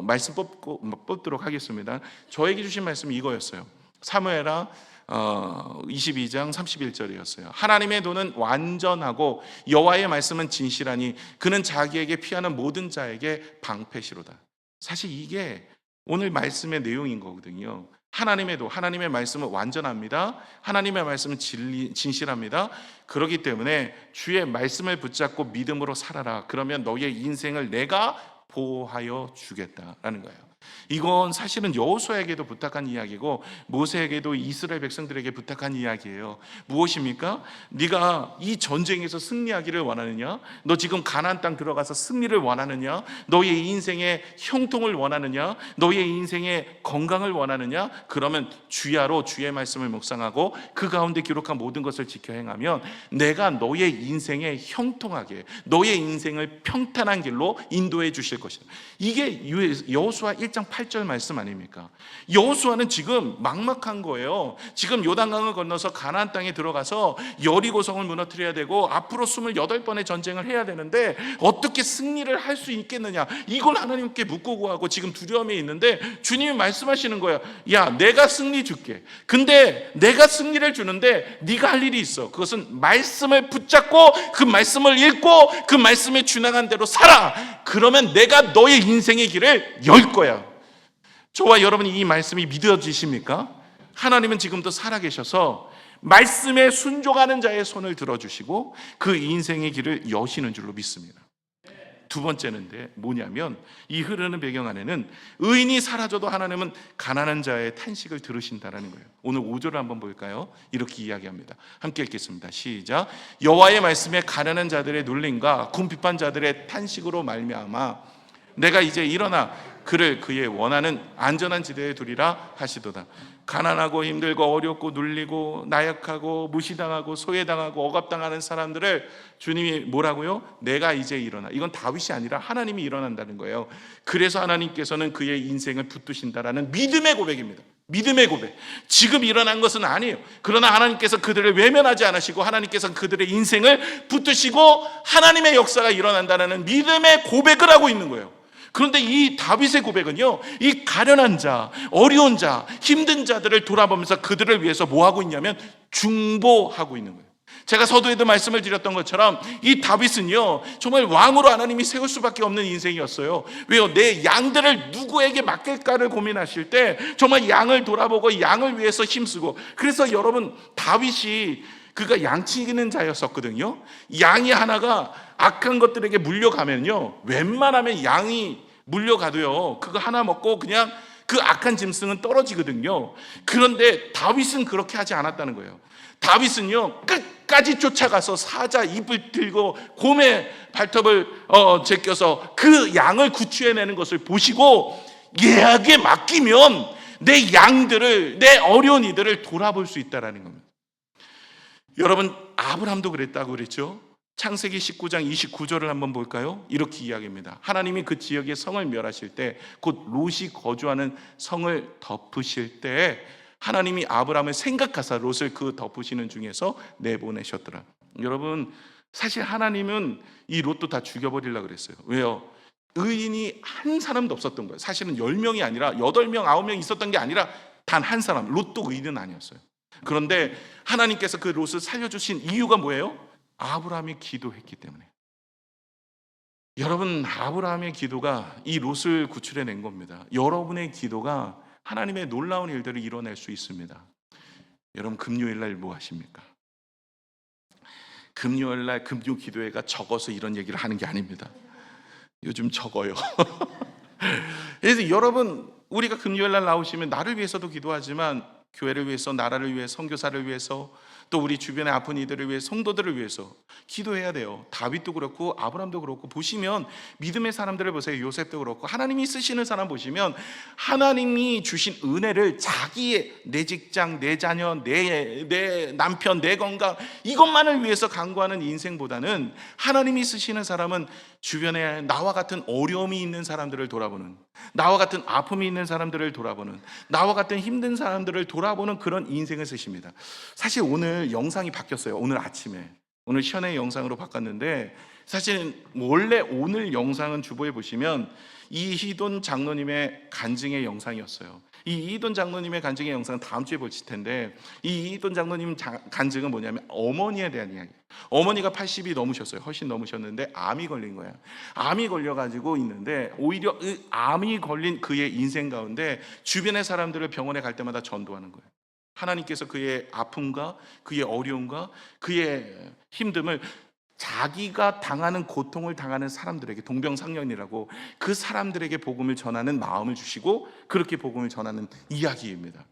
말씀 뽑도록 하겠습니다. 저에게 주신 말씀이 이거였어요. 사무엘하 22장 31절이었어요. 하나님의 도는 완전하고 여호와의 말씀은 진실하니 그는 자기에게 피하는 모든 자에게 방패시로다. 사실 이게 오늘 말씀의 내용인 거거든요. 하나님의 도, 하나님의 말씀은 완전합니다. 하나님의 말씀은 진실합니다. 그렇기 때문에 주의 말씀을 붙잡고 믿음으로 살아라. 그러면 너의 인생을 내가 보호하여 주겠다라는 거예요. 이건 사실은 여호수아에게도 부탁한 이야기고 모세에게도 이스라엘 백성들에게 부탁한 이야기예요. 무엇입니까? 네가 이 전쟁에서 승리하기를 원하느냐? 너 지금 가나안 땅 들어가서 승리를 원하느냐? 너의 인생의 형통을 원하느냐? 너의 인생의 건강을 원하느냐? 그러면 주야로 주의 말씀을 묵상하고 그 가운데 기록한 모든 것을 지켜 행하면 내가 너의 인생에 형통하게, 너의 인생을 평탄한 길로 인도해 주실 것이다. 이게 여호수아 1장 8절 말씀 아닙니까? 여호수아는 지금 막막한 거예요. 지금 요단강을 건너서 가나안 땅에 들어가서 여리고성을 무너뜨려야 되고 앞으로 28번의 전쟁을 해야 되는데 어떻게 승리를 할 수 있겠느냐, 이걸 하나님께 묻고 구하고 지금 두려움에 있는데 주님이 말씀하시는 거예요. 야, 내가 승리 줄게. 근데 내가 승리를 주는데 네가 할 일이 있어. 그것은 말씀을 붙잡고 그 말씀을 읽고 그 말씀에 준항한 대로 살아. 그러면 내가 너의 인생의 길을 열 거야. 저와 여러분이 이 말씀이 믿어지십니까? 하나님은 지금도 살아계셔서 말씀에 순종하는 자의 손을 들어주시고 그 인생의 길을 여시는 줄로 믿습니다. 두 번째는 뭐냐면 이 흐르는 배경 안에는 의인이 사라져도 하나님은 가난한 자의 탄식을 들으신다라는 거예요. 오늘 5절을 한번 볼까요? 이렇게 이야기합니다. 함께 읽겠습니다. 시작. 여호와의 말씀에 가난한 자들의 눌림과 궁핍한 자들의 탄식으로 말미암아 내가 이제 일어나 그를 그의 원하는 안전한 지대에 두리라 하시도다. 가난하고 힘들고 어렵고 눌리고 나약하고 무시당하고 소외당하고 억압당하는 사람들을 주님이 뭐라고요? 내가 이제 일어나. 이건 다윗이 아니라 하나님이 일어난다는 거예요. 그래서 하나님께서는 그의 인생을 붙드신다라는 믿음의 고백입니다. 믿음의 고백. 지금 일어난 것은 아니에요. 그러나 하나님께서 그들을 외면하지 않으시고 하나님께서 그들의 인생을 붙드시고 하나님의 역사가 일어난다는 믿음의 고백을 하고 있는 거예요. 그런데 이 다윗의 고백은요, 이 가련한 자, 어려운 자, 힘든 자들을 돌아보면서 그들을 위해서 뭐 하고 있냐면 중보하고 있는 거예요. 제가 서두에도 말씀을 드렸던 것처럼 이 다윗은요 정말 왕으로 하나님이 세울 수밖에 없는 인생이었어요. 왜요? 내 양들을 누구에게 맡길까를 고민하실 때 정말 양을 돌아보고 양을 위해서 힘쓰고, 그래서 여러분 다윗이 그가 양치기는 자였었거든요. 양이 하나가 악한 것들에게 물려가면요 웬만하면 양이 물려가도요 그거 하나 먹고 그냥 그 악한 짐승은 떨어지거든요. 그런데 다윗은 그렇게 하지 않았다는 거예요. 다윗은요 끝까지 쫓아가서 사자 입을 들고 곰의 발톱을 제껴서 그 양을 구출해내는 것을 보시고 얘에게 맡기면 내 양들을, 내 어려운 이들을 돌아볼 수 있다는 겁니다. 여러분, 아브라함도 그랬다고 그랬죠. 창세기 19장 29절을 한번 볼까요? 이렇게 이야기합니다. 하나님이 그 지역의 성을 멸하실 때, 곧 롯이 거주하는 성을 덮으실 때 하나님이 아브라함을 생각하사 롯을 그 덮으시는 중에서 내보내셨더라. 여러분, 사실 하나님은 이 롯도 다 죽여버리려고 그랬어요. 왜요? 의인이 한 사람도 없었던 거예요. 사실은 10명이 아니라 8명, 9명 있었던 게 아니라 단 한 사람, 롯도 의인은 아니었어요. 그런데 하나님께서 그 롯을 살려주신 이유가 뭐예요? 아브라함이 기도했기 때문에. 여러분, 아브라함의 기도가 이 롯을 구출해낸 겁니다. 여러분의 기도가 하나님의 놀라운 일들을 이뤄낼 수 있습니다. 여러분, 금요일날 뭐 하십니까? 금요일날 금요 기도회가 적어서 이런 얘기를 하는 게 아닙니다. 요즘 적어요. 그래서 여러분, 우리가 금요일날 나오시면 나를 위해서도 기도하지만 교회를 위해서, 나라를 위해, 선교사를 위해서, 또 우리 주변에 아픈 이들을 위해, 성도들을 위해서 기도해야 돼요. 다윗도 그렇고 아브라함도 그렇고, 보시면 믿음의 사람들을 보세요. 요셉도 그렇고, 하나님이 쓰시는 사람 보시면 하나님이 주신 은혜를 자기의, 내 직장, 내 자녀, 내 남편, 내 건강, 이것만을 위해서 간구하는 인생보다는, 하나님이 쓰시는 사람은 주변에 나와 같은 어려움이 있는 사람들을 돌아보는, 나와 같은 아픔이 있는 사람들을 돌아보는, 나와 같은 힘든 사람들을 돌아보는 그런 인생을 쓰십니다. 사실 오늘 영상이 바뀌었어요. 오늘 아침에, 오늘 시연의 영상으로 바꿨는데, 사실 원래 오늘 영상은 주보에 보시면 이희돈 장로님의 간증의 영상이었어요. 이 이희돈 장로님의 간증의 영상은 다음 주에 보실 텐데, 이 이희돈 장로님 간증은 뭐냐면 어머니에 대한 이야기. 어머니가 80이 넘으셨어요. 훨씬 넘으셨는데 암이 걸린 거예요. 암이 걸려가지고 있는데, 오히려 암이 걸린 그의 인생 가운데 주변의 사람들을 병원에 갈 때마다 전도하는 거예요. 하나님께서 그의 아픔과 그의 어려움과 그의 힘듦을, 자기가 당하는 고통을 당하는 사람들에게, 동병상련이라고, 그 사람들에게 복음을 전하는 마음을 주시고 그렇게 복음을 전하는 이야기입니다.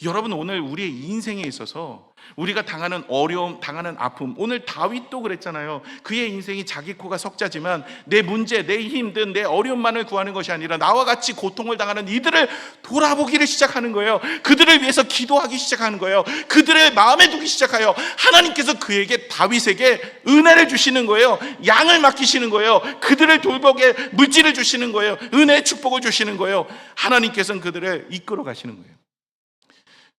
여러분, 오늘 우리의 인생에 있어서 우리가 당하는 어려움, 당하는 아픔, 오늘 다윗도 그랬잖아요. 그의 인생이 자기 코가 석자지만 내 문제, 내 힘든, 내 어려움만을 구하는 것이 아니라 나와 같이 고통을 당하는 이들을 돌아보기를 시작하는 거예요. 그들을 위해서 기도하기 시작하는 거예요. 그들을 마음에 두기 시작하여 하나님께서 그에게, 다윗에게 은혜를 주시는 거예요. 양을 맡기시는 거예요. 그들을 돌보게 물질을 주시는 거예요. 은혜의 축복을 주시는 거예요. 하나님께서는 그들을 이끌어 가시는 거예요.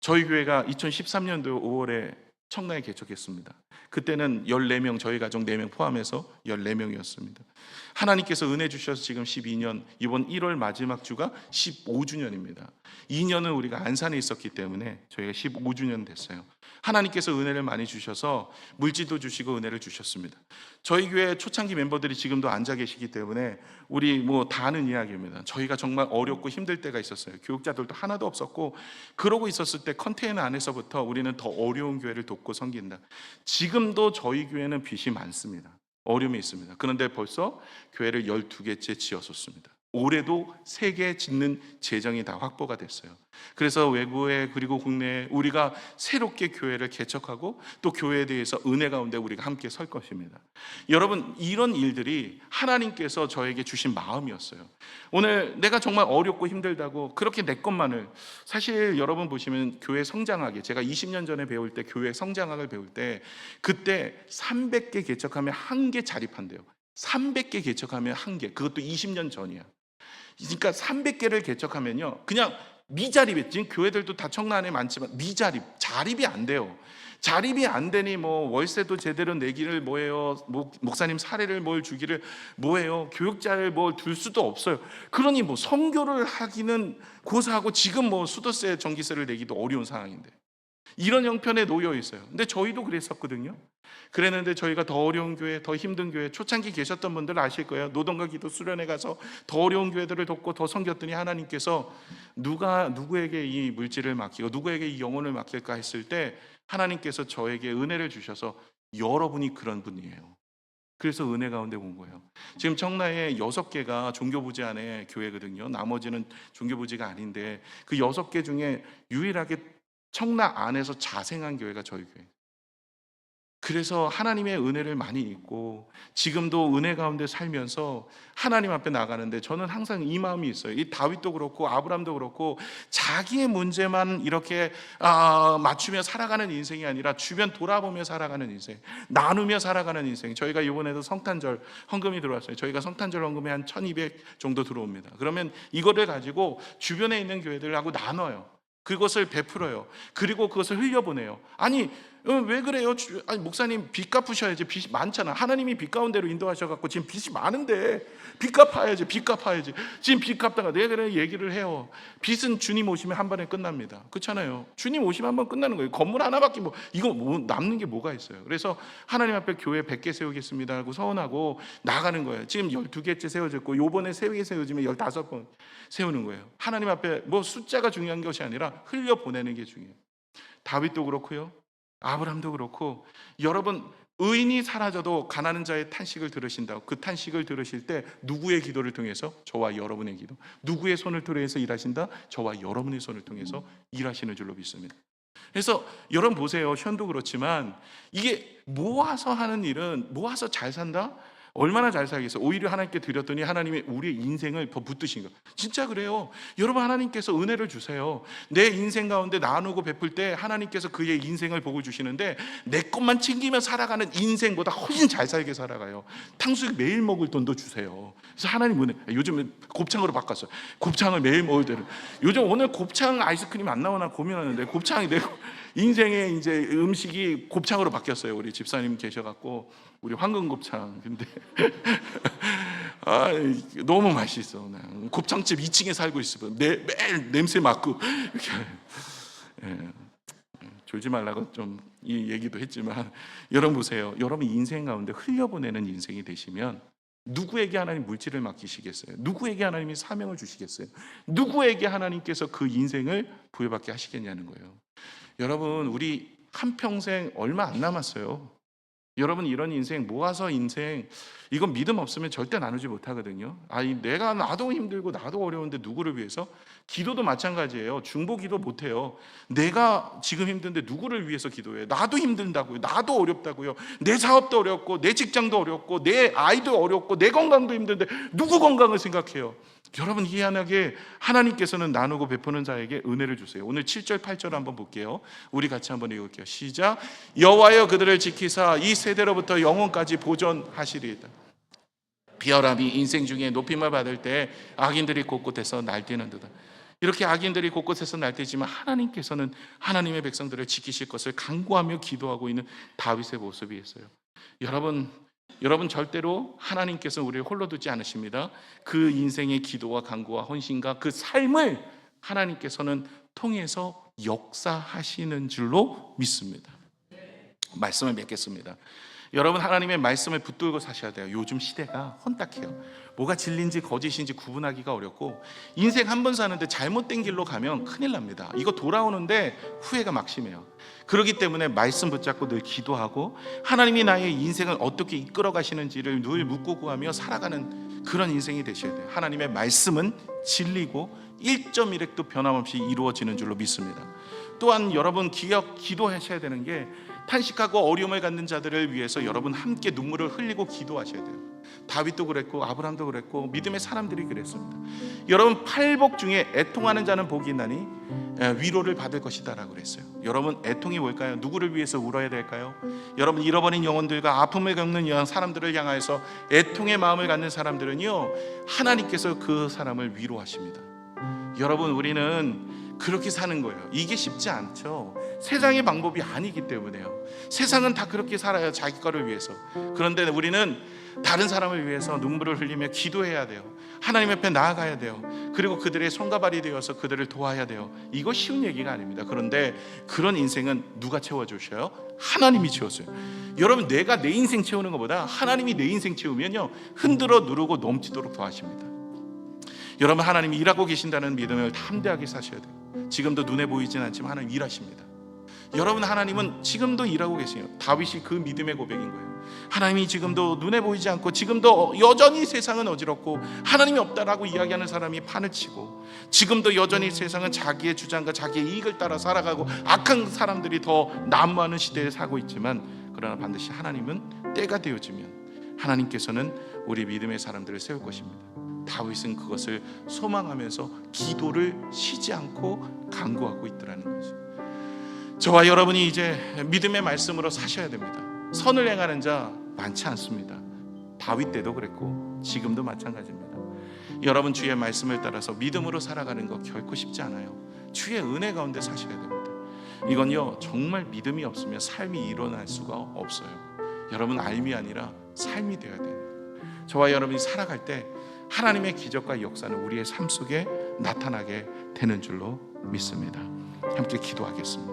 저희 교회가 2013년도 5월에 청라에 개척했습니다. 그때는 14명, 저희 가족 4명 포함해서 14명이었습니다. 하나님께서 은혜 주셔서 지금 12년, 이번 1월 마지막 주가 15주년입니다. 2년은 우리가 안산에 있었기 때문에 저희가 15주년 됐어요. 하나님께서 은혜를 많이 주셔서 물질도 주시고 은혜를 주셨습니다. 저희 교회 초창기 멤버들이 지금도 앉아 계시기 때문에 우리 뭐 다 아는 이야기입니다. 저희가 정말 어렵고 힘들 때가 있었어요. 교육자들도 하나도 없었고, 그러고 있었을 때 컨테이너 안에서부터 우리는 더 어려운 교회를 돕고 섬긴다. 지금도 저희 교회는 빚이 많습니다. 어려움이 있습니다. 그런데 벌써 교회를 12개째 지었었습니다. 올해도 3개 짓는 재정이 다 확보가 됐어요. 그래서 외부에, 그리고 국내에 우리가 새롭게 교회를 개척하고 또 교회에 대해서 은혜 가운데 우리가 함께 설 것입니다. 여러분, 이런 일들이 하나님께서 저에게 주신 마음이었어요. 오늘 내가 정말 어렵고 힘들다고 그렇게 내 것만을, 사실 여러분 보시면 교회 성장하게, 제가 20년 전에 배울 때, 교회 성장학을 배울 때, 그때 300개 개척하면 1개 자립한대요. 300개 개척하면 1개, 그것도 20년 전이야. 그러니까 300개를 개척하면요, 그냥 미자립이, 지금 교회들도 다 청라 안에 많지만 미자립, 자립이 안 돼요. 자립이 안 되니 뭐 월세도 제대로 내기를 뭐해요, 목사님 사례를 뭘 주기를 뭐해요, 교육자를 뭐 둘 수도 없어요. 그러니 뭐 선교를 하기는 고사하고, 지금 뭐 수도세, 전기세를 내기도 어려운 상황인데 이런 형편에 놓여 있어요. 근데 저희도 그랬었거든요. 그랬는데 저희가 더 어려운 교회, 더 힘든 교회, 초창기 계셨던 분들 아실 거예요. 노동과 기도 수련회 가서 더 어려운 교회들을 돕고 더 섬겼더니 하나님께서 누구에게 이 물질을 맡기고 누구에게 이 영혼을 맡길까 했을 때, 하나님께서 저에게 은혜를 주셔서 여러분이 그런 분이에요. 그래서 은혜 가운데 온 거예요. 지금 청라에 6개가 종교부지 안에 교회거든요. 나머지는 종교부지가 아닌데, 그 6개 중에 유일하게 청라 안에서 자생한 교회가 저희 교회. 그래서 하나님의 은혜를 많이 잊고 지금도 은혜 가운데 살면서 하나님 앞에 나가는데, 저는 항상 이 마음이 있어요. 이 다윗도 그렇고 아브람도 그렇고 자기의 문제만 이렇게 맞추며 살아가는 인생이 아니라 주변 돌아보며 살아가는 인생, 나누며 살아가는 인생. 저희가 이번에도 성탄절 헌금이 들어왔어요. 저희가 성탄절 헌금이 한 1200 정도 들어옵니다. 그러면 이거를 가지고 주변에 있는 교회들하고 나눠요. 그것을 베풀어요. 그리고 그것을 흘려보내요. 아니, 왜 그래요? 아니, 목사님 빚 갚으셔야지. 빚이 많잖아. 하나님이 빚 가운데로 인도하셔갖고 지금 빚이 많은데 빚 갚아야지. 빚 갚아야지. 지금 빚 갚다가 내가 그래 얘기를 해요. 빚은 주님 오시면 한 번에 끝납니다. 그렇잖아요. 주님 오시면 한 번 끝나는 거예요. 건물 하나밖에 이거 남는 게 뭐가 있어요. 그래서 하나님 앞에 교회 100개 세우겠습니다 하고 서원하고 나가는 거예요. 지금 12개째 세워졌고 요번에 3개 세워지면 15번 세우는 거예요. 하나님 앞에 뭐 숫자가 중요한 것이 아니라 흘려보내는 게 중요해요. 다윗도 그렇고요, 아브라함도 그렇고, 여러분, 의인이 사라져도 가난한 자의 탄식을 들으신다고, 그 탄식을 들으실 때 누구의 기도를 통해서? 저와 여러분의 기도. 누구의 손을 통해서 일하신다? 저와 여러분의 손을 통해서 일하시는 줄로 믿습니다. 그래서 여러분 보세요. 현도 그렇지만 이게 모아서 하는 일은 모아서 잘 산다? 얼마나 잘 살겠어. 오히려 하나님께 드렸더니 하나님이 우리의 인생을 더 붙드신 거. 진짜 그래요. 여러분, 하나님께서 은혜를 주세요. 내 인생 가운데 나누고 베풀 때 하나님께서 그의 인생을 보고 주시는데 내 것만 챙기며 살아가는 인생보다 훨씬 잘 살게 살아가요. 탕수육 매일 먹을 돈도 주세요. 그래서 하나님 은혜. 요즘은 곱창으로 바꿨어요. 곱창을 매일 먹을 때는. 요즘 오늘 곱창 아이스크림 안 나오나 고민하는데 곱창이 내 인생의 이제 음식이 곱창으로 바뀌었어요. 우리 집사님 계셔갖고 우리 황금 곱창. 근데 너무 맛있어. 곱창집 2층에 살고 있어. 매일 냄새 맡고 이렇게. 졸지 말라고 좀 이 얘기도 했지만 여러분 보세요. 여러분 인생 가운데 흘려보내는 인생이 되시면 누구에게 하나님 물질을 맡기시겠어요? 누구에게 하나님이 사명을 주시겠어요? 누구에게 하나님께서 그 인생을 부여받게 하시겠냐는 거예요. 여러분, 우리 한평생 얼마 안 남았어요. 여러분, 이런 인생 모아서 인생 이건 믿음 없으면 절대 나누지 못하거든요. 내가 나도 힘들고 나도 어려운데 누구를 위해서? 기도도 마찬가지예요. 중보 기도 못해요. 내가 지금 힘든데 누구를 위해서 기도해요? 나도 힘든다고요. 나도 어렵다고요. 내 사업도 어렵고 내 직장도 어렵고 내 아이도 어렵고 내 건강도 힘든데 누구 건강을 생각해요? 여러분, 희한하게 하나님께서는 나누고 베푸는 자에게 은혜를 주세요. 오늘 7절 8절 한번 볼게요. 우리 같이 한번 읽을게요. 시작. 여호와여 그들을 지키사 이 세대로부터 영원까지 보존하시리이다. 비열함이 인생 중에 높임을 받을 때 악인들이 곳곳에서 날뛰는도다. 이렇게 악인들이 곳곳에서 날뛰지만 하나님께서는 하나님의 백성들을 지키실 것을 간구하며 기도하고 있는 다윗의 모습이 있어요. 여러분 절대로 하나님께서 우리를 홀로 두지 않으십니다. 그 인생의 기도와 간구와 헌신과 그 삶을 하나님께서는 통해서 역사하시는 줄로 믿습니다. 말씀을 맺겠습니다. 여러분, 하나님의 말씀을 붙들고 사셔야 돼요. 요즘 시대가 혼탁해요. 뭐가 진리인지 거짓인지 구분하기가 어렵고 인생 한 번 사는데 잘못된 길로 가면 큰일 납니다. 이거 돌아오는데 후회가 막심해요. 그렇기 때문에 말씀 붙잡고 늘 기도하고 하나님이 나의 인생을 어떻게 이끌어 가시는지를 늘 묻고 구하며 살아가는 그런 인생이 되셔야 돼요. 하나님의 말씀은 진리고 1.1획도 변함없이 이루어지는 줄로 믿습니다. 또한 여러분 기도하셔야 되는 게 탄식하고 어려움을 갖는 자들을 위해서 여러분 함께 눈물을 흘리고 기도하셔야 돼요. 다윗도 그랬고 아브라함도 그랬고 믿음의 사람들이 그랬습니다. 여러분, 팔복 중에 애통하는 자는 복이 있나니 위로를 받을 것이다 라고 그랬어요. 여러분, 애통이 뭘까요? 누구를 위해서 울어야 될까요? 여러분, 잃어버린 영혼들과 아픔을 겪는 사람들을 향하여서 애통의 마음을 갖는 사람들은요, 하나님께서 그 사람을 위로하십니다. 여러분, 우리는 그렇게 사는 거예요. 이게 쉽지 않죠. 세상의 방법이 아니기 때문에요. 세상은 다 그렇게 살아요. 자기 거를 위해서. 그런데 우리는 다른 사람을 위해서 눈물을 흘리며 기도해야 돼요. 하나님 옆에 나아가야 돼요. 그리고 그들의 손과 발이 되어서 그들을 도와야 돼요. 이거 쉬운 얘기가 아닙니다. 그런데 그런 인생은 누가 채워주셔요? 하나님이 채웠어요. 여러분, 내가 내 인생 채우는 것보다 하나님이 내 인생 채우면요, 흔들어 누르고 넘치도록 도와십니다. 여러분, 하나님이 일하고 계신다는 믿음을 담대하게 사셔야 돼요. 지금도 눈에 보이진 않지만 하나님 일하십니다. 여러분, 하나님은 지금도 일하고 계세요. 다윗이 그 믿음의 고백인 거예요. 하나님이 지금도 눈에 보이지 않고 지금도 여전히 세상은 어지럽고 하나님이 없다라고 이야기하는 사람이 판을 치고 지금도 여전히 세상은 자기의 주장과 자기의 이익을 따라 살아가고 악한 사람들이 더 난무하는 시대에 살고 있지만, 그러나 반드시 하나님은 때가 되어지면 하나님께서는 우리 믿음의 사람들을 세울 것입니다. 다윗은 그것을 소망하면서 기도를 쉬지 않고 간구하고 있더라는 거죠. 저와 여러분이 이제 믿음의 말씀으로 사셔야 됩니다. 선을 행하는 자 많지 않습니다. 다윗 때도 그랬고 지금도 마찬가지입니다. 여러분, 주의 말씀을 따라서 믿음으로 살아가는 거 결코 쉽지 않아요. 주의 은혜 가운데 사셔야 됩니다. 이건요, 정말 믿음이 없으면 삶이 일어날 수가 없어요. 여러분, 삶이 아니라 삶이 되어야 돼요. 저와 여러분이 살아갈 때 하나님의 기적과 역사는 우리의 삶 속에 나타나게 되는 줄로 믿습니다. 함께 기도하겠습니다.